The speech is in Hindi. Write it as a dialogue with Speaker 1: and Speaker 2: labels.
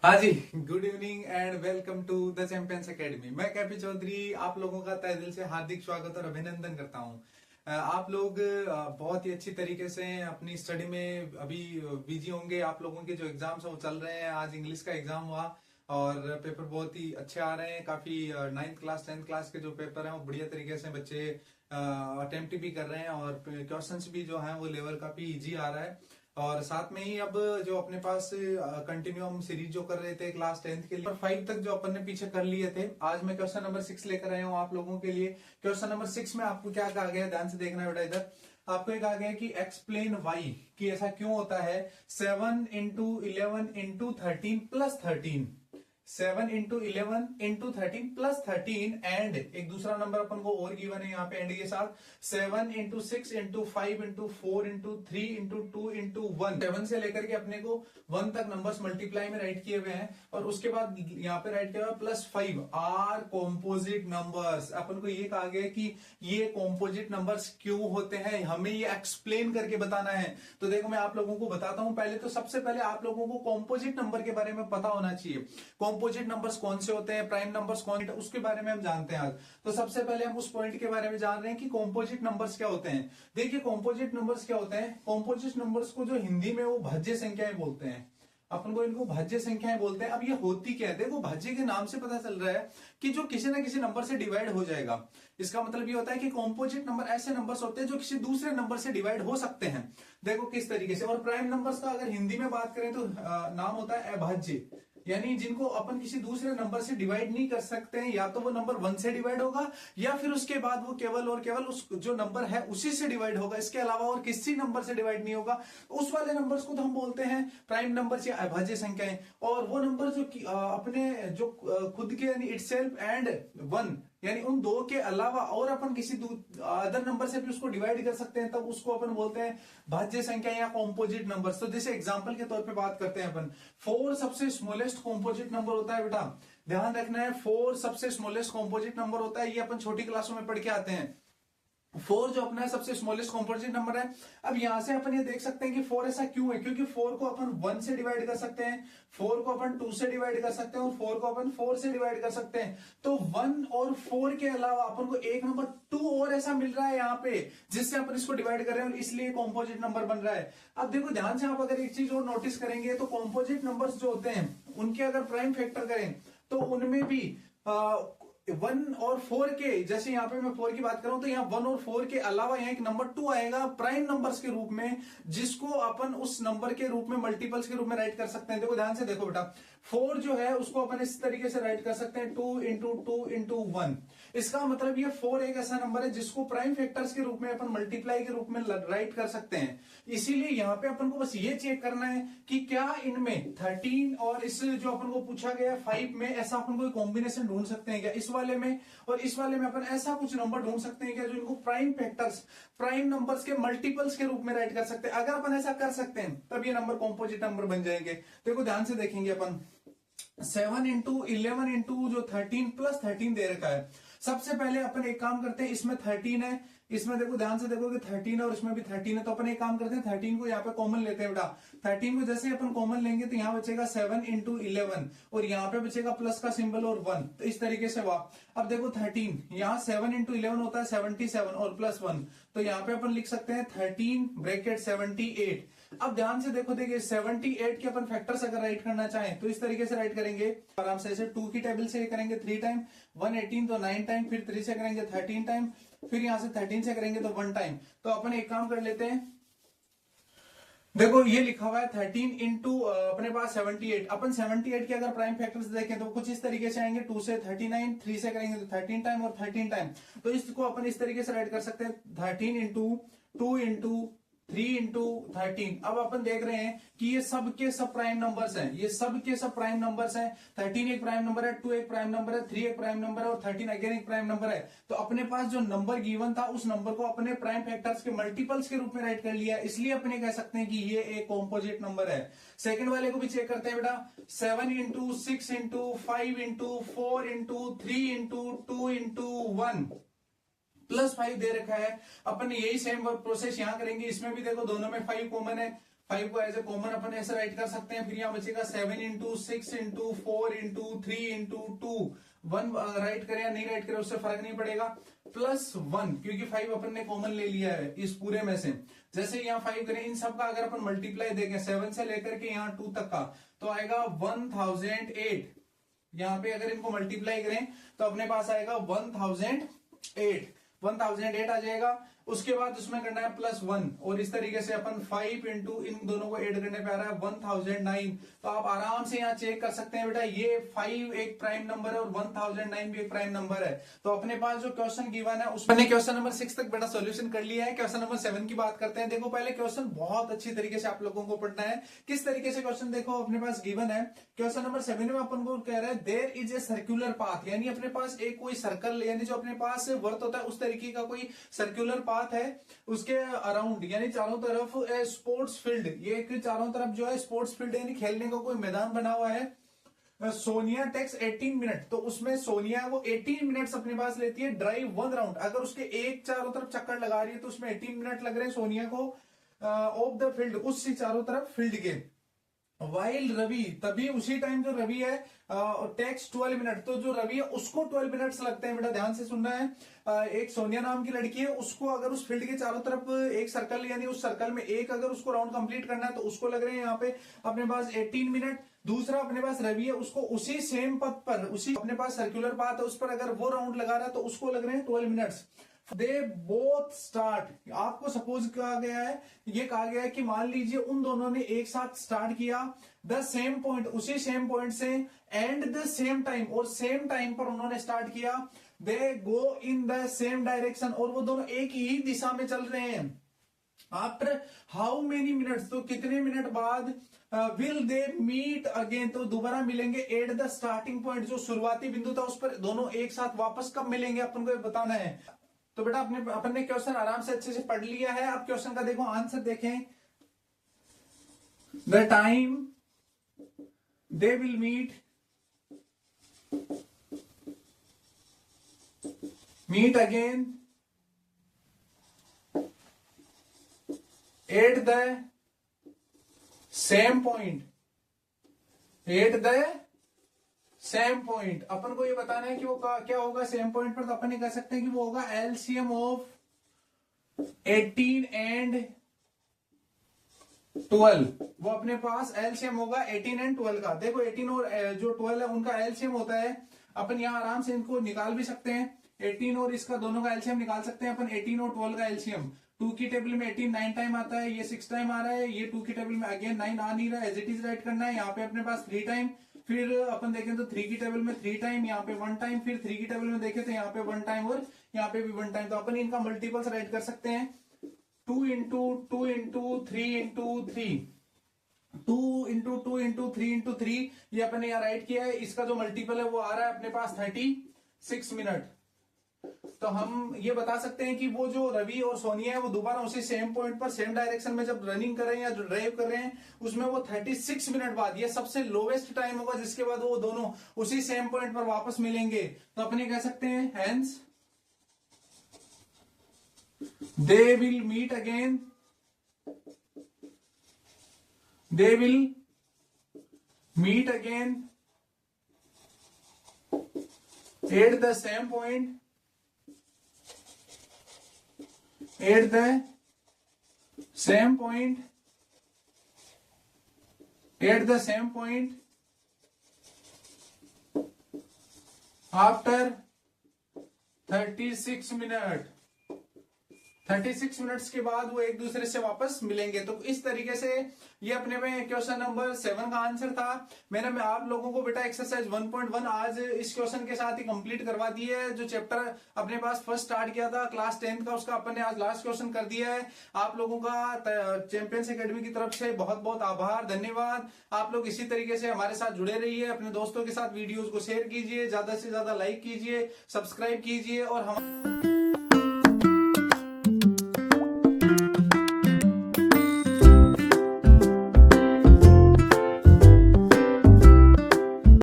Speaker 1: हाँ जी, good evening and welcome to the champions academy. मैं कैपी चौधरी आप लोगों का तहे दिल से हार्दिक स्वागत और अभिनंदन करता हूँ। आप लोग बहुत ही अच्छी तरीके से अपनी स्टडी में अभी बिजी होंगे। आप लोगों के जो एग्जाम्स हैं वो चल रहे हैं। आज इंग्लिश का एग्जाम हुआ और पेपर बहुत ही अच्छे आ रहे हैं। काफी 9th क्लास 10th क्लास के जो पेपर हैं वो बढ़िया तरीके से बच्चे अटेम्प्ट भी कर रहे हैं और क्वेश्चंस भी जो हैं वो लेवल काफी इजी आ रहा है। और साथ में ही अब जो अपने पास कंटिन्यू हम सीरीज जो कर रहे थे क्लास 10th के लिए और 5 तक जो अपन ने पीछे कर लिए थे, आज मैं क्वेश्चन नंबर 6 लेकर आया हूँ आप लोगों के लिए। क्वेश्चन नंबर 6 में आपको क्या कहा गया है, ध्यान से देखना बेटा। इधर आपको ये कहा गया है कि एक्सप्लेन वाई, कि ऐसा क्यों होता है 7 into 11 into 13 plus 13, 7 into 11 into 13 plus 13 and एक दूसरा नंबर अपन को और गिवन है यहाँ पे एंड के साथ 7 into 6 into 5 into 4 into 3 into 2 into 1। 7 से लेकर के अपने को 1 तक नंबर्स मल्टीप्लाई में राइट किए हुए हैं और उसके बाद यहाँ पे राइट किया हुआ प्लस 5 आर कॉम्पोजिट नंबर्स। अपन को ये कहा गया कि ये कॉम्पोजिट नंबर्स क्यों होते हैं, हमें ये एक्सप्लेन करके बताना है। तो देखो मैं आप लोगों को बताता हूं। पहले तो सबसे पहले आप लोगों को कॉम्पोजिट नंबर के बारे में पता होना चाहिए। कॉम्पोजिट नंबर्स कौन से होते हैं, प्राइम नंबर्स कौन, उसके बारे में हम जानते हैं आज। तो सबसे पहले हम उस पॉइंट के बारे में जान रहे हैं कि कॉम्पोजिट नंबर्स क्या होते हैं। देखिए कॉम्पोजिट नंबर्स क्या होते हैं। कॉम्पोजिट नंबर्स को जो हिंदी में वो भाज्य संख्याएं बोलते हैं, अपन को इनको भाज्य संख्याएं बोलते हैं। अब ये होती क्या है, देखो भाज्य के नाम से पता चल रहा है कि जो किसी ना किसी नंबर से डिवाइड हो जाएगा। इसका मतलब ये होता है कि कॉम्पोजिट नंबर ऐसे नंबर्स होते हैं जो किसी दूसरे नंबर से डिवाइड हो सकते हैं। देखो किस तरीके से। और प्राइम नंबर्स का अगर हिंदी में बात करें तो नाम होता है अभाज्य, यानी जिनको अपन किसी दूसरे नंबर से डिवाइड नहीं कर सकते हैं। या तो वो नंबर 1 से डिवाइड होगा या फिर उसके बाद वो केवल और केवल उस जो नंबर है उसी से डिवाइड होगा, इसके अलावा और किसी नंबर से डिवाइड नहीं होगा। उस वाले नंबर्स को तो हम बोलते हैं प्राइम नंबर्स या अभाज्य संख्याएं। और वो नंबर जो अपने जो खुद के यानी इटसेल्फ एंड 1 यानी उन दो के अलावा और अपन किसी अदर नंबर से भी उसको डिवाइड कर सकते हैं, तब उसको अपन बोलते हैं भाज्य संख्या या कॉम्पोजिट नंबर्स। तो जैसे एग्जांपल के तौर पे बात करते हैं अपन, 4 सबसे स्मॉलेस्ट कॉम्पोजिट नंबर होता है। बेटा ध्यान रखना है, 4 सबसे स्मॉलेस्ट कॉम्पोजिट नंबर होता है। ये अपन छोटी क्लासों में पढ़ के आते हैं। 4 जो अपना सबसे स्मॉलेस्ट कॉम्पोजिट नंबर है। अब यहां से अपन ये देख सकते हैं कि 4 ऐसा क्यों है, क्योंकि 4 को अपन 1 से डिवाइड कर सकते हैं, 4 को अपन 2 से डिवाइड कर सकते हैं और 4 को अपन 4 से डिवाइड कर सकते हैं। तो 1 और 4 के अलावा अपन को एक नंबर 2 और ऐसा मिल रहा है यहाँ पे, जिससे अपन इसको डिवाइड कर रहे हैं और इसलिए कॉम्पोजिट नंबर बन रहा है। अब देखो ध्यान से आप अगर एक चीज और नोटिस करेंगे तो कॉम्पोजिट नंबर्स जो होते हैं उनके अगर प्राइम फैक्टर करें तो उनमें भी 1 और 4 के, जैसे यहाँ पे मैं 4 की बात करूं तो यहाँ 1 और 4 के अलावा यहाँ एक नंबर 2 आएगा प्राइम नंबर्स के रूप में, जिसको अपन उस नंबर के रूप में मल्टीपल्स के रूप में राइट कर सकते हैं। देखो ध्यान से देखो बेटा, 4 जो है उसको अपन इस तरीके से राइट कर सकते हैं 2 इंटू 2 इंटू 1। इसका मतलब ये 4 एक ऐसा नंबर है जिसको प्राइम फैक्टर्स के रूप में अपन मल्टीप्लाई के रूप में राइट कर सकते हैं। इसीलिए यहाँ पे अपन को बस ये चेक करना है कि क्या इनमें 13 और इस जो अपन को पूछा गया 5 में ऐसा अपन कोई कॉम्बिनेशन ढूंढ सकते हैं क्या, इस वाले में और इस वाले में अपन ऐसा कुछ नंबर ढूंढ सकते हैं क्या जो इनको प्राइम फैक्टर्स, प्राइम नंबर्स के मल्टीपल्स के रूप में राइट कर सकते हैं। अगर अपन ऐसा कर सकते हैं तब ये नंबर कॉम्पोजिट नंबर बन जाएंगे। देखो ध्यान से देखेंगे अपन, 7 इंटू 11 इंटू जो 13 प्लस 13 दे रखा है। सबसे पहले अपन एक काम करते हैं, इसमें 13 है, इसमें देखो ध्यान से देखो कि 13 है और इसमें भी 13 है। तो अपन एक काम करते हैं 13 को यहाँ पे कॉमन लेते हैं बेटा। 13 को जैसे अपन कॉमन लेंगे तो यहाँ बचेगा 7 इंटू 11 और यहाँ पे बचेगा प्लस का सिंबल और 1। तो इस तरीके से हुआ। अब देखो 13 यहाँ 7 इंटू 11 होता है 77 और प्लस 1, तो यहाँ पे अपन लिख सकते हैं 13 ब्रैकेट 78। अब ध्यान से देखो, देखिए 78 के अपन फैक्टर्स अगर राइट करना चाहें तो इस तरीके से राइट करेंगे आराम से। ऐसे 2 की टेबल से करेंगे 3 टाइम, 118 तो 9 टाइम, फिर 3 से करेंगे 13 टाइम, फिर यहां से 13 से करेंगे तो 1 टाइम। तो अपन एक काम कर लेते हैं, देखो ये लिखा हुआ है 13 इंटू अपने पास 78। अपन 78 के अगर प्राइम फैक्टर्स देखें तो कुछ इस तरीके से आएंगे, 2 से 39, 3 से करेंगे तो 13 टाइम और 13 टाइम। तो इसको अपन इस तरीके से राइट कर सकते हैं 13 इंटू 2 इंटू 3 इंटू 13। अब अपन देख रहे हैं कि ये सब के सब प्राइम नंबर्स हैं, ये सब के सब प्राइम नंबर्स हैं। 13 एक प्राइम नंबर है, 2 एक प्राइम नंबर है, 3 एक प्राइम नंबर है और 13 अगेन एक प्राइम नंबर है। तो अपने पास जो नंबर गिवन था उस नंबर को अपने प्राइम फैक्टर्स के मल्टीपल्स के रूप में राइट कर लिया, इसलिए अपने कह सकते हैं कि ये एक कॉम्पोजिट नंबर है। सेकंड वाले को भी चेक करते हैं बेटा, 7 into 6 into 5 into 4 into 3 into 2 into 1 plus 5 दे रखा है। अपन यही सेम वर्क प्रोसेस यहां करेंगे, इसमें भी देखो दोनों में 5 कॉमन है, 5 को एज ए कॉमन अपन ऐसे राइट कर सकते हैं। फिर यहाँ बचेगा 7 into 6 into 4 into 3 into 2, 1 right करें या नहीं राइट करें उससे फर्क नहीं पड़ेगा, +1 क्योंकि 5 अपन ने कॉमन ले लिया है इस पूरे में से। जैसे यहाँ 5 करें, इन सब का अगर अपन मल्टीप्लाई देखें 7 से लेकर के यहाँ 2 तक का, तो आएगा 1008। यहाँ पे अगर इनको मल्टीप्लाई करें तो अपने पास आएगा 1008 आ जाएगा। उसके बाद उसमें करना है +1 और इस तरीके से अपन 5 इंटू इन दोनों को ऐड करने पे आ रहा है 1009। तो आप आराम से यहाँ चेक कर सकते हैं बेटा, ये 5 एक प्राइम नंबर है और 1009 भी एक प्राइम नंबर है। तो अपने पास जो क्वेश्चन गिवन है उसमें क्वेश्चन नंबर 6 तक बेटा सॉल्यूशन कर लिया है। क्वेश्चन नंबर 7 की बात करते हैं। देखो पहले क्वेश्चन बहुत अच्छी तरीके से आप लोगों को पढ़ना है। किस तरीके से क्वेश्चन देखो अपने पास गिवन है। क्वेश्चन नंबर 7 में अपन को कह रहा है there is a circular path, यानी अपने पास एक कोई सर्कल यानी जो अपने पास वर्त होता है उस तरीके का कोई सर्कुलर पाथ है, उसके अराउंड यानी चारों तरफ स्पोर्ट्स फील्ड, ये एक चारों तरफ जो है स्पोर्ट्स फील्ड यानी खेलने का कोई मैदान बना हुआ है। सोनिया टेक्स 18 मिनट, तो उसमें सोनिया वो 18 मिनट्स अपने पास लेती है ड्राइव 1 राउंड। अगर उसके एक चारों तरफ चक्कर लगा रही है तो उसमें 18 मिनट लग रहे हैं सोनिया को ऑफ द फील्ड, उससे चारों तरफ फील्ड के। वाइल रवि, तभी उसी टाइम जो रवि है टेक्स 12 मिनट, तो जो रवि है उसको 12 मिनट्स लगते हैं। बेटा ध्यान से सुनना है। एक सोनिया नाम की लड़की है, उसको अगर उस फील्ड के चारों तरफ एक सर्कल यानी उस सर्कल में एक अगर उसको राउंड कंप्लीट करना है तो उसको लग रहे हैं यहाँ पे अपने पास 18 मिनट। दूसरा अपने पास रवि है, उसको उसी सेम पथ पर, उसी अपने पास सर्कुलर पाथ है उस पर अगर वो राउंड लगा रहा है तो उसको लग रहे हैं 12 मिनट्स। दे बोथ स्टार्ट, आपको सपोज कहा गया है, ये कहा गया है कि मान लीजिए उन दोनों ने एक साथ स्टार्ट किया द सेम पॉइंट, उसी सेम पॉइंट से एंड द सेम टाइम, और सेम टाइम पर उन्होंने स्टार्ट किया। दे गो इन द सेम डायरेक्शन, और वो दोनों एक ही दिशा में चल रहे हैं। आफ्टर हाउ मेनी मिनट्स, तो कितने मिनट बाद विल दे मीट अगेन, तो दोबारा मिलेंगे एट द स्टार्टिंग पॉइंट, जो शुरुआती बिंदु था उस पर दोनों एक साथ वापस कब मिलेंगे अपन को बताना है। तो बेटा अपन ने क्वेश्चन आराम से अच्छे से पढ़ लिया है। अब क्वेश्चन का देखो आंसर देखें। The time they will meet again at the same point, same point. अपन को ये बताना है कि वो क्या होगा सेम पॉइंट पर, तो अपन ये कह सकते हैं कि वो होगा एलसीएम ऑफ 18 एंड 12। वो अपने पास एलसीएम होगा 18 एंड 12 का। देखो 18 और जो 12 है उनका एलसीएम होता है, अपन यहाँ आराम से इनको निकाल भी सकते हैं। 18 और इसका दोनों का एलसीएम निकाल सकते हैं अपन। 18 और 12 का एलसीएम 2 की टेबल में 18 9 टाइम आता है, ये 6 टाइम आ रहा है, ये 2 की टेबल में अगेन 9 आ नहीं रहा है, एज इट इज राइट करना है। यहाँ पे अपने पास 3 टाइम, फिर अपन देखें तो 3 की टेबल में 3 टाइम, यहाँ पे 1 टाइम, फिर 3 की टेबल में देखें तो यहाँ पे 1 टाइम और यहाँ पे भी 1 टाइम। तो अपन इनका मल्टीपल्स राइट कर सकते हैं 2 into 2 into 3 into 3, 2 into 2 into 3 into 3, ये अपन ने यहाँ राइट किया है। इसका जो मल्टीपल है वो आ रहा है अपने पास 36 मिनट। तो हम ये बता सकते हैं कि वो जो रवि और सोनिया है वो दोबारा उसी सेम पॉइंट पर सेम डायरेक्शन में जब रनिंग कर रहे हैं या जो ड्राइव कर रहे हैं उसमें वो 36 मिनट बाद, ये सबसे लोवेस्ट टाइम होगा जिसके बाद वो दोनों उसी सेम पॉइंट पर वापस मिलेंगे। तो अपने कह सकते हैं hence they will meet again, they will meet again at the same point, at the same point, at the same point after 36 minute, 36 minutes के बाद वो एक दूसरे से वापस मिलेंगे। तो इस तरीके से ये अपने में क्वेश्चन नंबर 7 का आंसर था। मैंने मैं आप लोगों को बेटा एक्सरसाइज 1.1 आज इस क्वेश्चन के साथ ही कंप्लीट करवा दी है। जो चैप्टर अपने पास फर्स्ट स्टार्ट किया था क्लास 10 का उसका अपन ने आज लास्ट क्वेश्चन कर दिया है। आप लोगों का चैंपियंस एकेडमी की तरफ से बहुत बहुत आभार, धन्यवाद। आप लोग इसी तरीके से हमारे साथ जुड़े रहिए, अपने दोस्तों के साथ वीडियोज को शेयर कीजिए, ज्यादा से ज्यादा लाइक कीजिए, सब्सक्राइब कीजिए और हम